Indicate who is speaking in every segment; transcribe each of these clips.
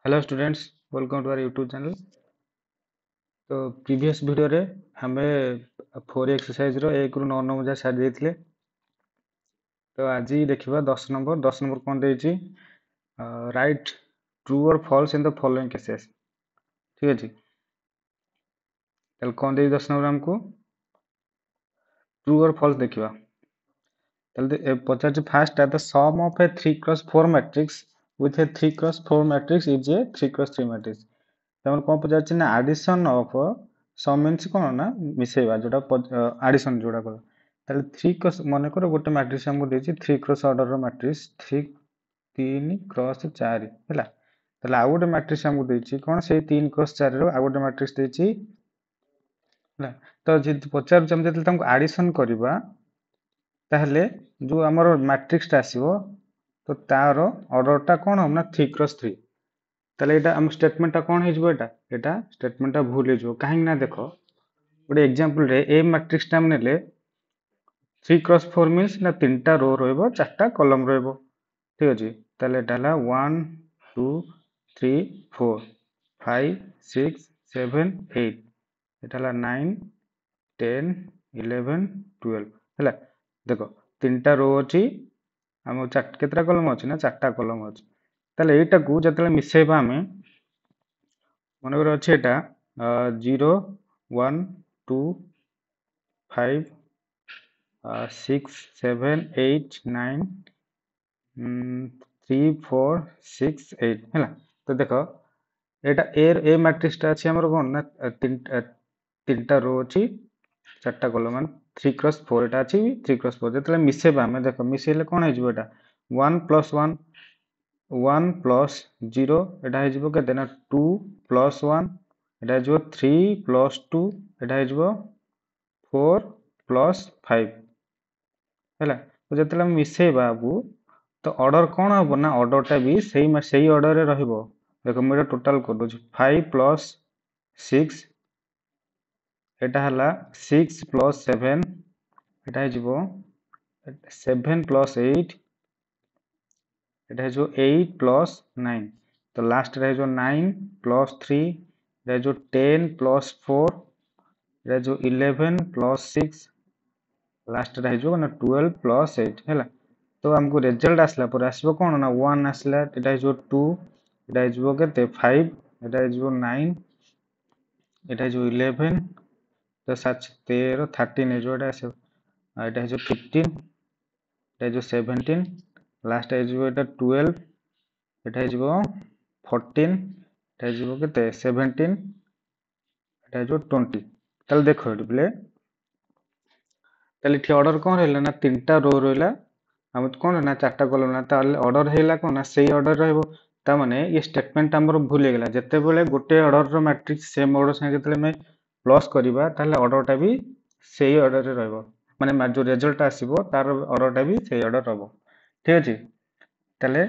Speaker 1: Hello students, welcome to our YouTube channel. तो previous video रे हमें 4 एक्सरसाइज रो 1 रु 9 नंबर जा सारी देथिले। तो आज देखिबा 10 नंबर कोन देछि, राइट ट्रू और falls in the following cases. ठीक अछि, तल कोन देछि 10 नंबर हमको ट्रू और फॉल्स देखिबा। तल पचार first at the sum of a 3x4 matrix with a 3x4 matrix is a 3x3 matrix. तमन कोन पचार ना एडिशन ऑफ सम मींस कोन ना मिसेबा जोटा एडिशन जोटा को ताले 3 क्रॉस मन करो गोटे मैट्रिक्स हमको देछि 3 cross order row matrix 3 cross 4 हैला। ताले आ गोटे मैट्रिक्स हमको देछि कोन से 3 क्रॉस 4 रो आ गोटे मैट्रिक्स देछि हैला। तो जे पचार जम जे हमको एडिशन करबा ताहले जो हमर मैट्रिक्स ता आसीबो तो तारो ऑर्डर ता कोन हम ना 3 क्रॉस 3। ताले एटा हम स्टेटमेंट ता कोन हेजबो एटा स्टेटमेंट ता भूल हेजबो काहे ना देखो गोटे एग्जांपल रे ए मैट्रिक्स ता हम नेले 3 क्रॉस 4 मींस ना 3टा रो रहइबो 4टा कॉलम रहइबो। ठीक अछि, ताले एटा हला 1 2 3 4 5 6 7 8 एटा हला 9 10 11 12 हला। देखो 3टा रो अछि हम केतरा कॉलम अछि ना 4टा कॉलम अछि। ताले एटा को जतले मिसेबा हमें मनकर अच्छे एटा 0 1 2 5 6 7 8 9 3 4 6 8 है। तो देखो एटा ए मैट्रिक्स टा अछि हमर कोन ना तीनटा रो अछि 4टा कॉलम मान 3 क्रॉस 4 एटा अछि 3 क्रॉस 4 जतले मिसेबा हमें देखो मिसेले कोन हे जबो एटा 1 प्लस 1 1 प्लस 0 एटा हे जबो केते ना 2 प्लस 1 एटा हे जबो 3 प्लस 2 एटा हे जबो 4 प्लस 5 हैला। तो जतले हम मिसेबा बाबू तो ऑर्डर कोन हबो ना ऑर्डर टा भी सही ऑर्डर रे रहइबो। देखो मैं टोटल कर दो 5 प्लस 6 एटा हला 6 प्लस 7 एटा हे जबो 7 प्लस 8 एटा हे जो 8 प्लस 9 तो लास्ट रे जो 9 प्लस 3 रे जो 10 प्लस 4 रे जो 11 प्लस 6 लास्ट रे जो ना 12 प्लस 8 हैला। तो हमको रिजल्ट आसला पर आसबो कोन ना 1 आसला एटा जो 2 एटा जो केते 5 एटा जो 9 एटा जो 11 तो 7 13 13 जो एटा से एटा जो 15 एटा जो 17 लास्ट है जो एटा 12 एटा जो 14 एटा जो केते 17 एटा जो 20। तल देखो एटी प्ले ताले ठी ऑर्डर कोन रहला ना तीनटा रो रहला हम कोन ना 4टा कॉलम ना ताले ऑर्डर हेला कोन ना सही ऑर्डर रहइबो। ता माने ये स्टेटमेंट हमर भूल गेला जते बेले गोटे order row matrix same order संगे जते में प्लस करबा ताले ऑर्डर टा भी सही ऑर्डर रे रहइबो माने जो रिजल्ट आसीबो तार ऑर्डर टा भी सही ऑर्डर रहबो। ठीक अछि, ताले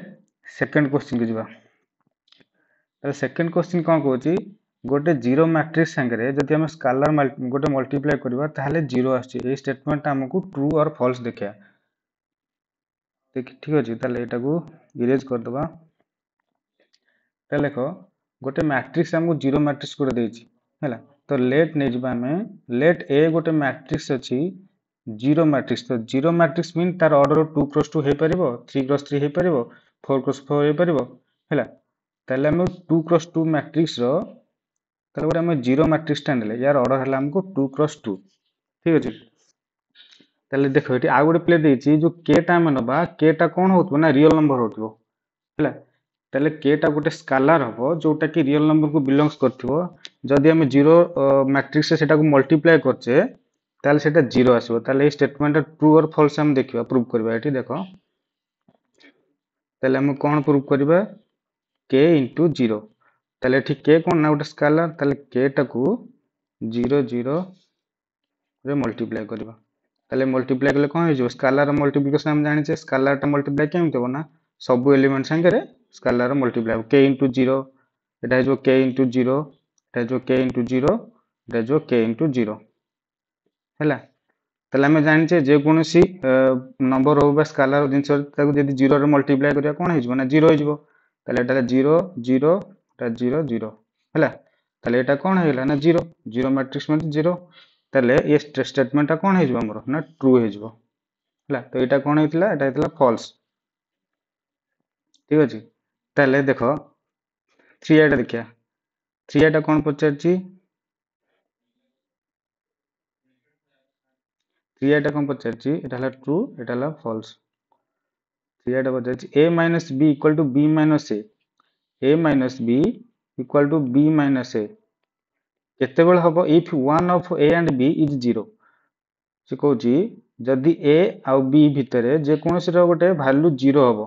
Speaker 1: सेकंड क्वेश्चन के जिबा। ताले सेकंड क्वेश्चन कोन कहूची गोटे जीरो मैट्रिक्स संगे जदि हम स्केलर गोटे मल्टीप्लाई करबा ताहले जीरो आछि ए स्टेटमेंट हमको ट्रू और फॉल्स देखिया। ठीक अछि, ताले एटा को इरेज कर दबा। ताले देखो गोटे मैट्रिक्स हमको जीरो मैट्रिक्स को देछि हैला। तो लेट नै जिबा में लेट ए गोटे मैट्रिक्स अछि जीरो मैट्रिक्स। तो जीरो मैट्रिक्स मीन तार ऑर्डर 2 क्रॉस 2 हे परिबो 3 क्रॉस 3 हे परिबो 4 क्रॉस 4 हे परिबो हैला। ताले हम 2 क्रॉस 2 मैट्रिक्स रो ताले गोटे हम जीरो मैट्रिक्स टा नेले यार ऑर्डर हला हमको 2 क्रॉस 2। ठीक अछि, ताले देखो एटी आ गोटे प्ले देछि जो के टा हम नबा के टा कोन होतबो ना रियल नंबर होतबो हैला। ताले के टा गोटे स्केलर हबो जोटा कि रियल नंबर को बिलोंग्स करथिबो। जदि हम जीरो मैट्रिक्स से सेटा को मल्टीप्लाई करछे ताले सेटा जीरो आसीबो। ताले ए स्टेटमेंट ट्रू और फॉल्स हम देखिबा प्रूव करबा। एटी देखो ताले हम कोन प्रूव करबा के इंटू 0 ताले ठीक के कोन ना गोटे स्केलर ताले के टा को 0 0 रे मल्टीप्लाई करबा। ताले मल्टीप्लाई करले कोन हे जो स्केलर मल्टीप्लिकेशन हम जानि छे स्केलर टा मल्टीप्लाई केम देबो ना सब एलिमेंट संगे रे स्केलर मल्टीप्लाई के इंटू 0 एटा जो के इंटू 0 एटा जो के इंटू 0 एटा जो के इंटू 0 हैला। ताले हम जानि छे जे कोनोसी नंबर हो बा स्केलर जिंस ताको जदि 0 रे मल्टीप्लाई करिया कोन हे जो ना 0 हे जो ताले एटा 0 0 एटा 0 0 हैला ताले एटा कोन हेला ना 0 0 मैट्रिक्स मतलब 0 ताले ये स्टेटमेंट कोन हे जबो हमरो ना ट्रू हे जबो हैला तो एटा कोन हेतिला एटा हेतिला फॉल्स ठीक अछि ताले देखो 3 एटा देखिया 3 एटा कोन पचारची 3 एटा कोन पचारची एटा हला ट्रू एटा हला false 3 Etah पचारची a minus b equal to b minus a minus b equal to b minus a केतेबेल हबो if one of a and b is 0 से कहूची जदि a आउ b भितरे जे कोनोसी रो गोटे वैल्यू 0 हबो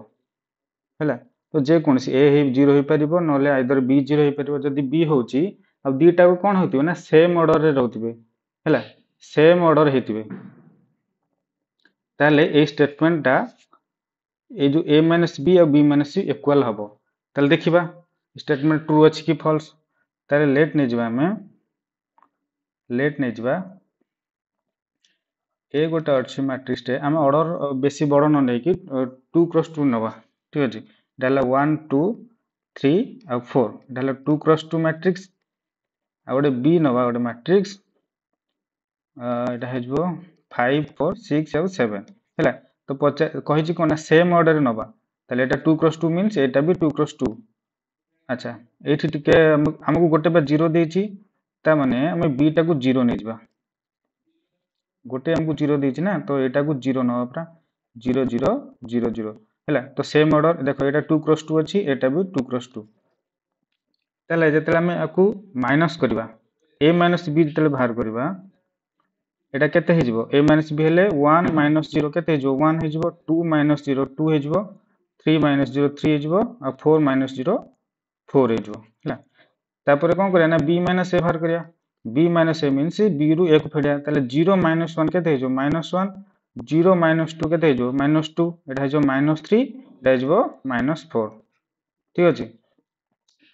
Speaker 1: हैला तो जे कोनोसी a हे 0 होई परिबो नले आइदर b 0 होई परिबो जदि b होची आ दीटा को कोन होतिबे ना सेम ऑर्डर रे रहउतिबे हैला सेम ऑर्डर हेतिबे ताले ए स्टेटमेंट टा ए जो a माइनस b और b माइनस c इक्वल हबो ताले देखिबा स्टेटमेंट ट्रू अछि कि फॉल्स ताले लेट नै जबा में लेट नै जबा ए गोटे अच्छी मैट्रिक्स टे आम ऑर्डर बेसी बड़ न नै कि 2 क्रॉस 2 नबा ठीक अछि डाला 1 2 3 आ 4 डाला 2 क्रॉस 2 मैट्रिक्स आ गोटे बी नबा गोटे मैट्रिक्स एटा हे जबो 5 4 6 और 7 हैला तो पचा कहि छि कोना सेम ऑर्डर नबा ताले एटा 2 क्रॉस 2 मींस एटा भी 2 क्रॉस 2 अच्छा एठी टिके हमकु गोटे बा 0 देछि ता माने हम बी टा को 0 नै जबा गोटे हमको 0 देछि ना तो एटा को 0 नबा परा 0 0 0 0 हैला तो सेम ऑर्डर देखो एटा 2 क्रॉस 2 अछि एटा भी 2 क्रॉस 2 ताले जेतले हम आकु माइनस करबा a माइनस b जेतले बाहर करबा एटा केते हे जबो a माइनस b हेले 1 माइनस 0 केते हे जबो 1 हे जबो 2 माइनस 0 2 हे जबो 3 माइनस 0 3 हे जबो आ 4 माइनस 0 4 हे जबो हैला तापर कोन करिया ना b माइनस a बाहर करिया b minus a means b रु a को फेडिया ताले 0 माइनस 1 केते हे जबो माइनस 1 0 माइनस 2 केते हे जबो माइनस 2 एटा हे जबो माइनस 3 एटा हे जबो माइनस 4 ठीक अछि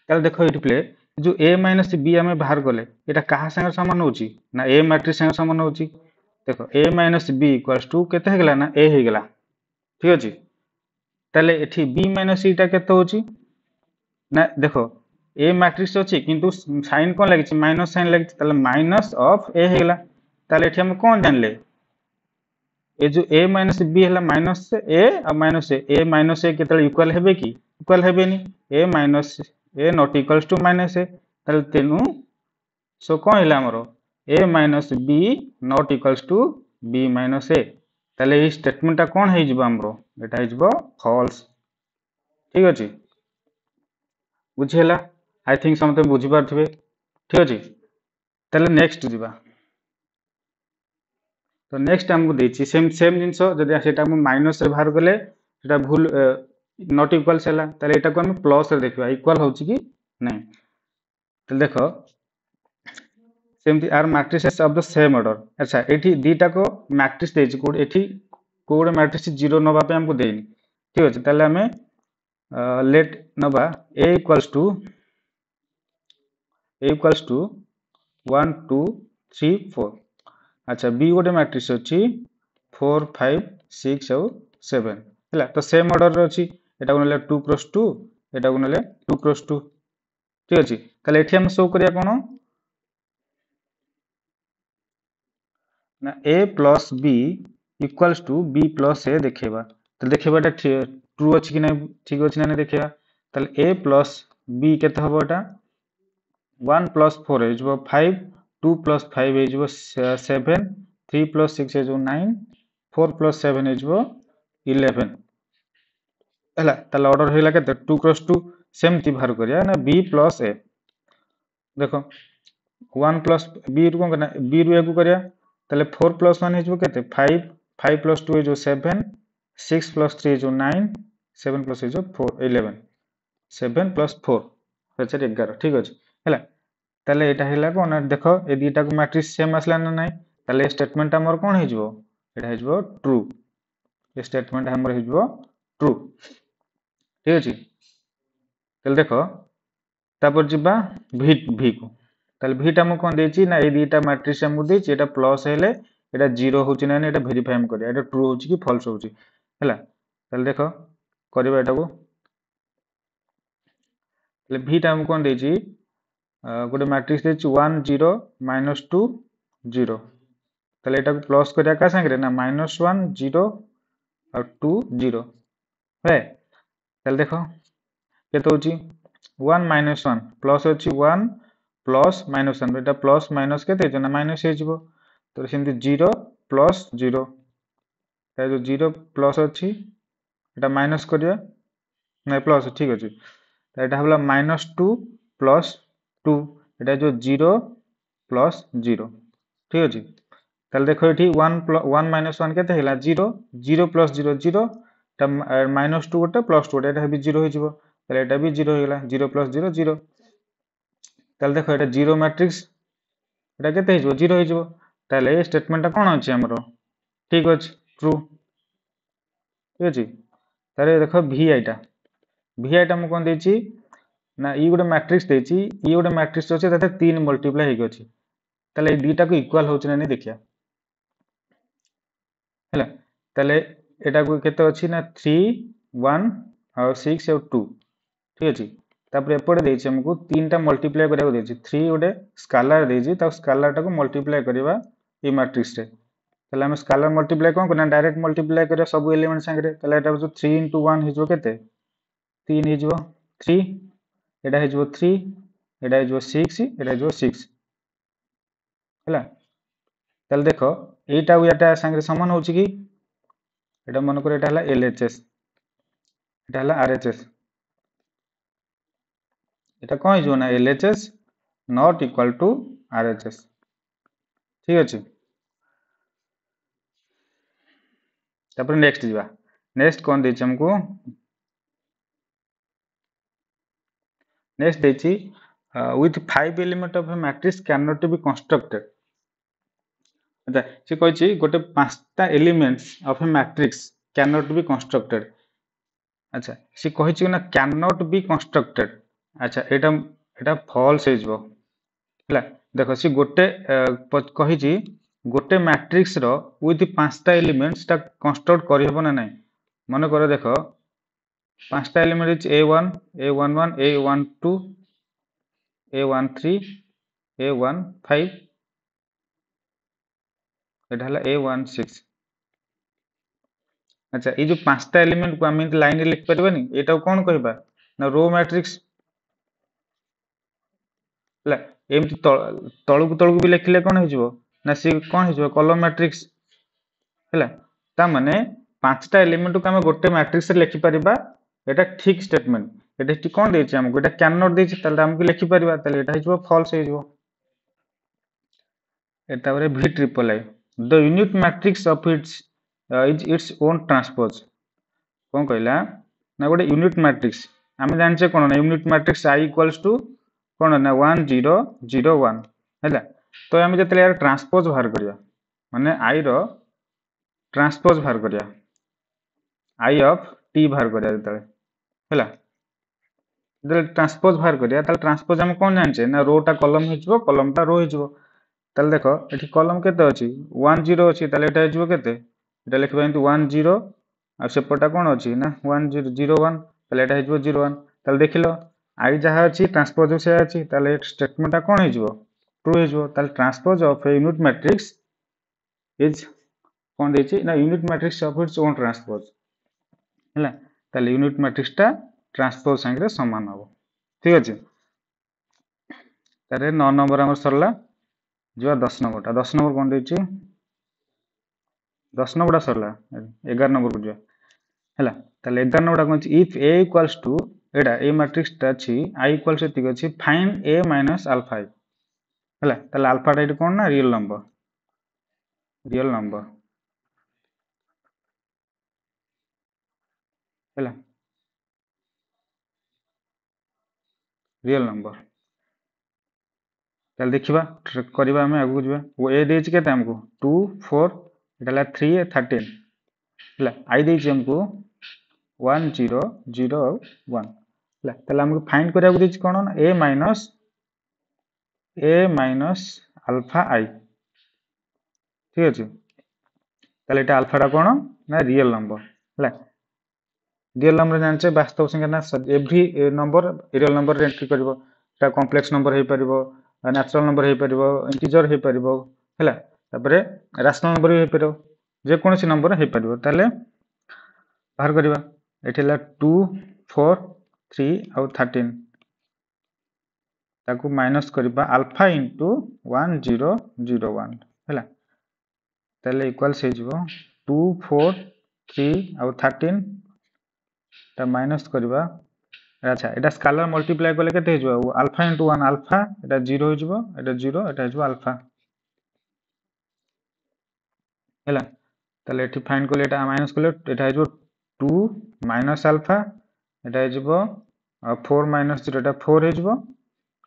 Speaker 1: ताले देखो एठी प्ले जो a माइनस b हमें बाहर गले एटा कहा संगे समान होची ना a मैट्रिक्स संगे समान होची देखो a minus b equals to केते हे गेला ना a हे गेला ठीक अछि ताले एठी b माइनस c टा केते होची ना देखो a मैट्रिक्स अछि किंतु साइन कोन लागिछि माइनस साइन लागिछि ताले माइनस ऑफ a हे गेला ताले एठी हम कोन जानले ए जो a माइनस b हला माइनस a और माइनस a माइनस a केते इक्वल हेबे की इक्वल हेबेनी a minus a not equals to minus a ताले तेनु सो कोन हिला हमरो a minus b not equals to b minus a ताले ई स्टेटमेंट कोन हे जिवो हमरो एटा हे जिवो फॉल्स ठीक अछि बुझियला आई थिंक समते बुझि पारथिबे ठीक अछि ताले नेक्स्ट जिबा तो नेक्स्ट हमको देछि सेम सेम जिंसो जदि सेटा हम माइनस रे बाहर गले सेटा भूल नॉट इक्वल्स हला ताले एटा को हम प्लस रे देखबा इक्वल होछि कि नै ताले देखो सेमती are matrices of the same order अच्छा एठी दीटा को मैट्रिक्स देछि कोड एठी कोड मैट्रिक्स 0 नबा पे हमको देनी ठीक अछि ताले हमें लेट नबा a इक्वल्स टू 1 2 3 4 अच्छा b गोटे मैट्रिक्स अछि 4 5 6 और 7 हैला तो सेम ऑर्डर रे अछि एटा को नले 2 क्रॉस 2 एटा को नले 2 क्रॉस 2 ठीक अछि ताले एठी हम शो करिया कोन ना a plus b equals to b plus a देखेबा तो देखेबा एटा ट्रू अछि कि नै ठीक अछि ना देखेबा ताले a प्लस b केते हबो एटा 1 प्लस 4 हे जबो 5 2 प्लस 5 हे जबो 7 3 प्लस 6 हे जबो 9 4 प्लस 7 हे जबो 11 हला ताले ऑर्डर हेला केते 2 क्रॉस 2 सेमती बाहर करिया ना b प्लस a देखो 1 प्लस b रु कोन करना b रु a को करिया ताले 4 प्लस 1 हे जबो केते 5 5 प्लस 2 हे जबो 7 6 प्लस 3 हे जबो 9 7 प्लस हे जबो 4 11 7 प्लस 4 अच्छा 11 ठीक अछि हैला ताले एटा हेला कोन देखो ए दीटा को मैट्रिक्स सेम आसला ना नै ताले स्टेटमेंट हमर कोन हे जबो एटा हे जबो ट्रू ए स्टेटमेंट हमर हे जबो ट्रू ठीक अछि ताले देखो तापर जिबा v को ताले v टा हम कोन देछि ना ए दीटा मैट्रिक्स हम देछि एटा प्लस हेले एटा 0 होछि ना एटा वेरीफाई हम करिया एटा ट्रू होछि कि फॉल्स होछि हैला ताले देखो करबा एटा को ভিটা আমি কোন ଦେଇଛି ଗୋଟେ ମ୍ୟାଟ୍ରିକ୍ସ ଦେଇଛି 1 0 -2 0 তাহলে এটাকে প্লস করিয়া কা সাংরে না -1 0 আর 2 0 হ্যাঁ তাহলে দেখো কেতে হচ্ছে 1 -1 প্লস হচ্ছে 1 প্লস -1 এটা প্লস মাইনস কেতে হইছে না মাইনস হয়ে যাব তো সেমতি 0 প্লস 0 তাই যে 0 প্লস ଅଛି এটা মাইনস করিয়া না প্লস ঠিক আছে তো এটা হলো -2 প্লস 2 এটা যে 0 প্লস 0 ঠিক আছে তাহলে দেখো এটি 1 1 কেতে হলা 0 0 প্লস 0 0 এটা -2 গোটে প্লস 2 এটা হবে 0 হয়ে যাব তাহলে এটা भी 0 হয়ে গলা 0 প্লস 0 0 তাহলে দেখো এটা 0 ম্যাট্রিক্স এটা কেতে হয়ে যাব 0 হয়ে যাব তাহলে এই স্টেটমেন্টটা কোন আছে हमरो ঠিক আছে ট্রু ঠিক আছে তাহলে দেখো vi টা মু কোন দেইছি না ই গোটে ম্যাট্রিক্স দেইছি ই গোটে ম্যাট্রিক্স আছে তাতে 3 মল্টিপ্লাই ହେଇକି ଅଛି তাহলে এই দুইটা কো ইকুয়াল होउछ না नहीं देखिया ହେଲା তাহলে এটা কো কেতে ଅଛି না 3 1 और 6 और 2 ঠিক আছে তারপরে এপটে ଦେଇଛି हमको তিনটা মল্টিপ্লাই କରିବାକୁ ଦେଇଛି 3 গোটে স্কালার ଦେଇଛି তা স্কালার টাକୁ মল্টিপ্লাই କରିବା এই ম্যাট্রিক্স রে তাহলে আমি স্কালার মল্টিপ্লাই কোন করনা ডাইরেক্ট মল্টিপ্লাই କରିବା ସବୁ এলিমেন্ট সাংরে তাহলে এটা হচ্ছে 3 * 1 হিজো কেতে 3 হিজো 3 এটা হিজো 3 এটা হিজো 6 এটা হিজো 6 ହେଲା তাহলে দেখো এইটা ও এটা সাংরে সমান হচ্ছে কি এটা মনে করে এটা হলা এলএচএস এটা হলা আরএচএস এটা কোন হিজো না LHS not equal to RHS ঠিক আছে তারপরে নেক্সট ଯିବା নেক্সট কোন ଦେଇଛି हमको नेक्स्ट ଦେଇଛି with 5 element of a matrix cannot be constructed আচ্ছা সে কইছি গোটে পাঁচটা elements of A matrix cannot be constructed আচ্ছা সে কইছি না cannot be constructed আচ্ছা এটা এটা ফলস হয়ে যাব ହେଲା ଦେଖ ସେ ଗୋଟେ କହିଛି ଗୋଟେ ମ୍ୟାଟ୍ରିକ୍ସ ର with ପାଞ୍ଚଟା ଏଲିମେଣ୍ଟସ ଟା କନଷ୍ଟ୍ରକ୍ଟ କରିହେବ ନା ନାହିଁ ମନେକର ଦେଖ ପାଞ୍ଚଟା ଏଲିମେଣ୍ଟ ଅଛି a1 a11 a12 a13 a15 এটা হলো a16 আচ্ছা এই যে পাঁচটা এলিমেন্ট কো আমি লাইনে লিখি পারবানি এটাও কোন কইবা না রো ম্যাট্রিক্স ହେଲା ଏମିତି ତଳକୁ ତଳକୁ ବି ଲେଖିଲେ କଣ ହେଇଯିବ ନା ସେ କଣ ହେଇଯିବ କଲମ ମ୍ୟାଟ୍ରିକ୍ସ ହେଲା ତା ମାନେ ପାଞ୍ଚଟା ଏଲିମେଣ୍ଟକୁ ଆମେ ଗୋଟେ ମ୍ୟାଟ୍ରିକ୍ସ ରେ ଲେଖି ପାରିବା এটা ঠিক স্টেটমেন্ট এটা এটি কোন ଦେଇଛି ଆମକୁ এটা ক্যান নট ଦେଇଛି তাহলে ଆମକୁ ଲେଖି ପାରିବା ତାহলে এটা ହେଇଯିବ ফলস ହେଇଯିବ তারপরে V triple I the unit matrix of its is its own transpose কোন কইলা না গোটে यूनिट मैट्रिक्स ଆମେ ଜାଣିଛେ কোন না unit matrix i equals to কোন না 1 0 0 1 ହେଲା ତ ଆମେ ଯେତେବେଳେ यार ट्रांसपोज बाहर करिया माने i ର ट्रांसपोज बाहर करिया i ऑफ t बाहर करिया ଯେତେବେଳେ ହେଲା ଯେତେବେଳେ ट्रांसपोज बाहर करिया ତାହେଲେ ट्रांसपोज ଆମେ কোন ଜାଣିଛେ ନା रो ଟା कॉलम ହେଇଯିବ कॉलम ଟା रो ହେଇଯିବ তাহলে দেখো এটি কলম কেতে আছে 1 0 আছে তাহলে এটা ହେଇଯିବ কেতে এটা লিখবা এমতি 1 0 আর সেপটা কোন আছে না 1 0 0 1 তাহলে এটা ହେଇଯିବ 0 1 তাহলে দেখিলো i যাহা আছে ট্রান্সপোজ সে আছে তাহলে এই স্টেটমেন্টটা কোন ହେଇଯିବ ট্রু ହେଇଯିବ তাহলে transpose of A unit matrix is কোন ଦେଇଛି না unit matrix of its own transpose ହେଲା তাহলে ইউনিট ম্যাট্রিক্সটা ট্রান্সপোজ সাথে সমান হবে ঠিক আছে তাহলে 9 নম্বর আমার সরলা जो 10 नंबर 10 नंबर कौन देछि 10 नंबर सरला 11 नंबर को जो हैला ताले 11 नंबर कोन इफ a इक्वल्स टू एडा a मैट्रिक्स ता छी i इक्वल्स एतिक अछि फाइंड a माइनस अल्फा हैला ताले अल्फा टा कोन ना रियल नंबर हैला रियल नंबर ताले देखिबा करबा हमें आगु जबा वो a देछि केते हमको 2 4 एटाला 3 13 हैला i देछि हमको 1 0 0 1 ହେଲା ତାହେଲେ ଆମକୁ ଫାଇଣ୍ଡ କରିବାକୁ ଦେଇଛି କଣ ନା a ମାଇନସ ଆଲଫା i ଠିକ ଅଛି ତାହେଲେ ଏଟା ଆଲଫା ଟା କଣ ନା ରିଏଲ ନମ୍ବର ହେଲା रियल नंबर जानचे वास्तव संख्या ना एवरी नंबर रियल नंबर रे एंट्री करिवो ता कॉम्प्लेक्स नंबर हे परिवो नेचुरल नंबर हे परिवो इंटीजर हे परिवो हैला तापरे रैशनल नंबर हे परिवो जे कोनसी नंबर हे परिवो ताले बाहर करिवा एठी ला 2 4 3 आउ 13 ताकू माइनस करिबा अल्फा इनटू 1 0 0 1 हैला ताले इक्वल्स हे जिवो 2 4 3 आउ 13 ता माइनस करिबा अच्छा एटा स्केलर मल्टीप्लाई करले केते हे जिवो अल्फा इनटू 1 अल्फा एटा 0 हे जिवो एटा 0 एटा हे जिवो अल्फा हैला ताले एठी फाइंड करले एटा माइनस करले एटा हे जिवो 2 माइनस अल्फा एटा हे जिवो 4 माइनस 0 एटा 4 हे जिवो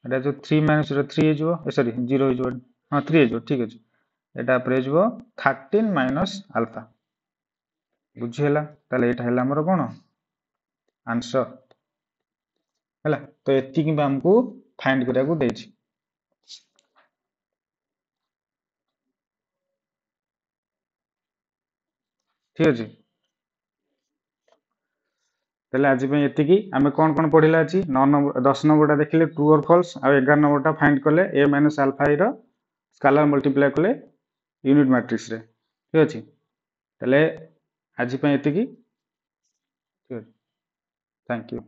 Speaker 1: एटा जो 3 माइनस 0 3 हे जिवो सॉरी 0 हे जिवो हां 3 हे जिवो ठीक अछि एटा पर हे जिवो 13 माइनस अल्फा बुझी हैला ताले एटा हैला हमर कोन आंसर हैला तो एति कि हमको फाइंड करिया को देछि ठीक अछि ताले आज पे एति कि हमें कोन पढिला अछि 9 नंबर 10 नंबरटा देखिले ट्रू और फॉल्स आ 11 नंबरटा फाइंड करले a माइनस अल्फा रो स्केलर मल्टीप्लाई करले यूनिट मैट्रिक्स रे ठीक अछि ताले आज पे एति कि ठीक अछि थैंक यू